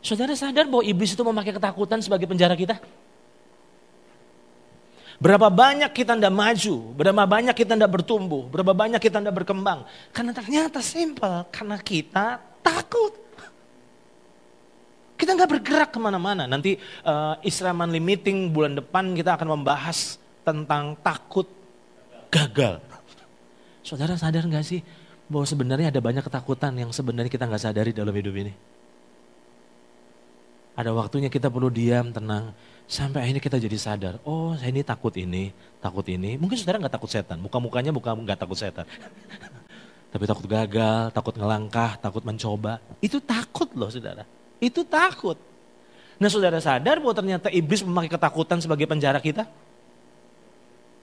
Saudara sadar bahwa iblis itu memakai ketakutan sebagai penjara kita? Berapa banyak kita tidak maju, berapa banyak kita tidak bertumbuh, berapa banyak kita tidak berkembang. Karena ternyata simple, karena kita takut. Kita nggak bergerak kemana-mana. Nanti Isra Monthly Meeting bulan depan kita akan membahas tentang takut gagal. Saudara sadar nggak sih bahwa sebenarnya ada banyak ketakutan yang sebenarnya kita nggak sadari dalam hidup ini. Ada waktunya kita perlu diam, tenang. Sampai akhirnya kita jadi sadar, oh saya ini takut ini, takut ini. Mungkin saudara nggak takut setan, muka-mukanya nggak takut setan. Tapi takut gagal, takut ngelangkah, takut mencoba. Itu takut loh saudara, itu takut. Nah saudara sadar bahwa ternyata iblis memakai ketakutan sebagai penjara kita?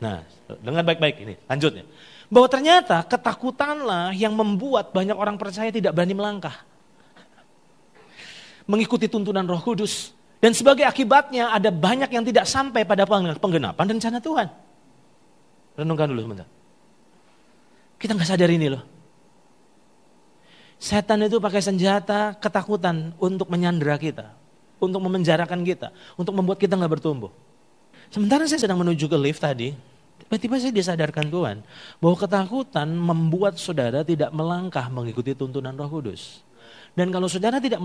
Nah dengar baik-baik ini, lanjutnya. Bahwa ternyata ketakutanlah yang membuat banyak orang percaya tidak berani melangkah. Mengikuti tuntunan Roh Kudus. Dan sebagai akibatnya ada banyak yang tidak sampai pada penggenapan rencana Tuhan. Renungkan dulu sebentar. Kita nggak sadar ini loh. Setan itu pakai senjata ketakutan untuk menyandera kita. Untuk memenjarakan kita. Untuk membuat kita nggak bertumbuh. Sementara saya sedang menuju ke lift tadi. Tiba-tiba saya disadarkan Tuhan. Bahwa ketakutan membuat saudara tidak melangkah mengikuti tuntunan Roh Kudus. Dan kalau saudara tidak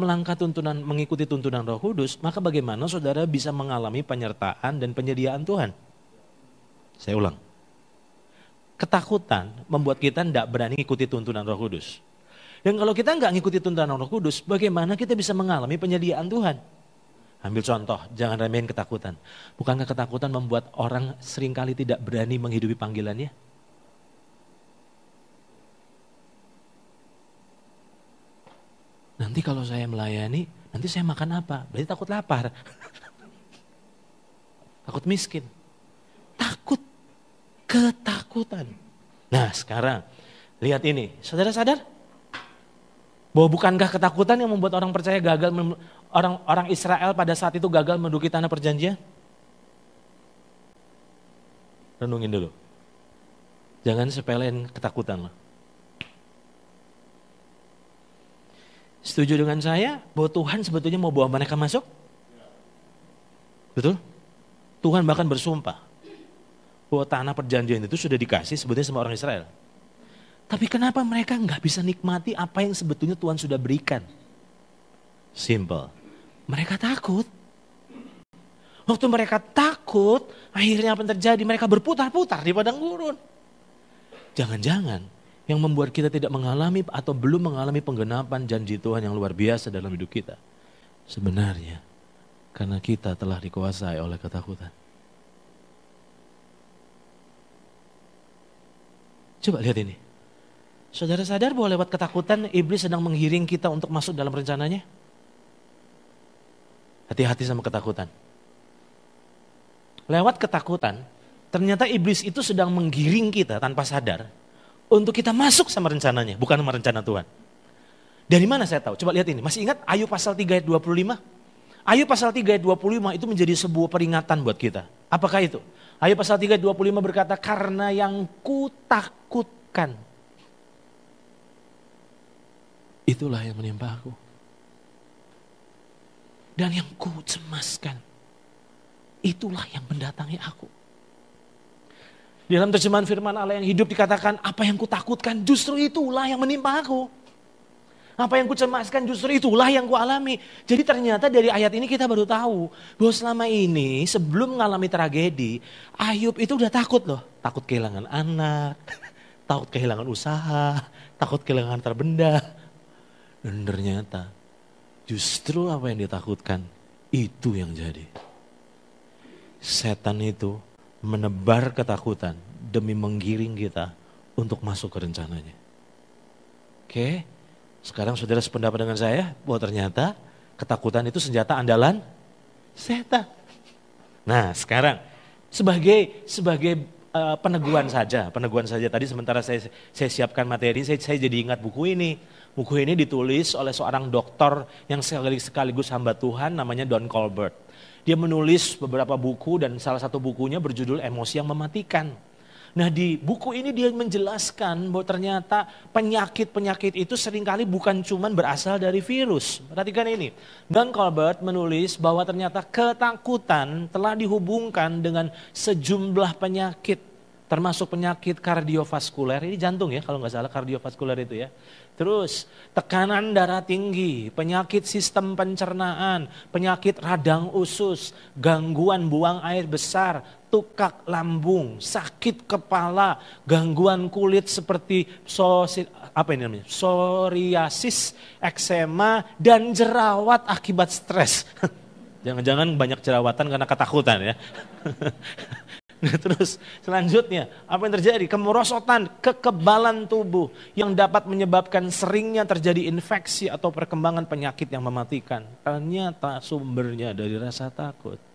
mengikuti tuntunan Roh Kudus, maka bagaimana saudara bisa mengalami penyertaan dan penyediaan Tuhan? Saya ulang. Ketakutan membuat kita tidak berani mengikuti tuntunan Roh Kudus. Dan kalau kita nggak mengikuti tuntunan Roh Kudus, bagaimana kita bisa mengalami penyediaan Tuhan? Ambil contoh, jangan remehin ketakutan. Bukankah ketakutan membuat orang seringkali tidak berani menghidupi panggilannya? Nanti kalau saya melayani, nanti saya makan apa? Berarti takut lapar. Takut miskin. Takut. Ketakutan. Nah sekarang, lihat ini. Saudara sadar? Bahwa bukankah ketakutan yang membuat orang percaya gagal, orang Israel pada saat itu gagal menduduki tanah perjanjian? Renungin dulu. Jangan sepelein ketakutan loh. Setuju dengan saya bahwa Tuhan sebetulnya mau bawa mereka masuk? Betul? Tuhan bahkan bersumpah bahwa tanah perjanjian itu sudah dikasih sebetulnya sama orang Israel. Tapi kenapa mereka nggak bisa nikmati apa yang sebetulnya Tuhan sudah berikan? Simple. Mereka takut. Waktu mereka takut, akhirnya apa yang terjadi? Mereka berputar-putar di padang gurun. Jangan-jangan yang membuat kita tidak mengalami atau belum mengalami penggenapan janji Tuhan yang luar biasa dalam hidup kita. Sebenarnya karena kita telah dikuasai oleh ketakutan. Coba lihat ini. Saudara sadar bahwa lewat ketakutan iblis sedang menggiring kita untuk masuk dalam rencananya? Hati-hati sama ketakutan. Lewat ketakutan, ternyata iblis itu sedang menggiring kita tanpa sadar untuk kita masuk sama rencananya, bukan sama rencana Tuhan. Dari mana saya tahu? Coba lihat ini. Masih ingat Ayub pasal 3 ayat 25? Ayub pasal 3 ayat 25 itu menjadi sebuah peringatan buat kita. Apakah itu? Ayub pasal 3 ayat 25 berkata, karena yang kutakutkan, itulah yang menimpa aku. Dan yang kucemaskan, itulah yang mendatangi aku. Di dalam terjemahan firman Allah yang hidup dikatakan, apa yang kutakutkan justru itulah yang menimpa aku. Apa yang kucemaskan justru itulah yang kualami. Jadi ternyata dari ayat ini kita baru tahu bahwa selama ini sebelum mengalami tragedi, Ayub itu udah takut loh. Takut kehilangan anak, takut kehilangan usaha, takut kehilangan harta benda. Dan ternyata justru apa yang ditakutkan itu yang jadi. Setan itu menebar ketakutan demi menggiring kita untuk masuk ke rencananya. Oke, sekarang saudara sependapat dengan saya bahwa ternyata ketakutan itu senjata andalan setan. Nah sekarang sebagai peneguhan saja tadi sementara saya siapkan materi, saya jadi ingat buku ini. Buku ini ditulis oleh seorang doktor yang sekaligus hamba Tuhan namanya Don Colbert. Dia menulis beberapa buku dan salah satu bukunya berjudul Emosi yang Mematikan. Nah di buku ini dia menjelaskan bahwa ternyata penyakit-penyakit itu seringkali bukan cuma berasal dari virus. Perhatikan ini, John Colbert menulis bahwa ternyata ketakutan telah dihubungkan dengan sejumlah penyakit. Termasuk penyakit kardiovaskuler, ini jantung ya kalau nggak salah kardiovaskuler itu ya. Terus tekanan darah tinggi, penyakit sistem pencernaan, penyakit radang usus, gangguan buang air besar, tukak lambung, sakit kepala, gangguan kulit seperti psoriasis, eksema, dan jerawat akibat stres. Jangan-jangan banyak jerawatan karena ketakutan ya. Nah, terus selanjutnya apa yang terjadi? Kemerosotan, kekebalan tubuh yang dapat menyebabkan seringnya terjadi infeksi atau perkembangan penyakit yang mematikan. Ternyata sumbernya dari rasa takut.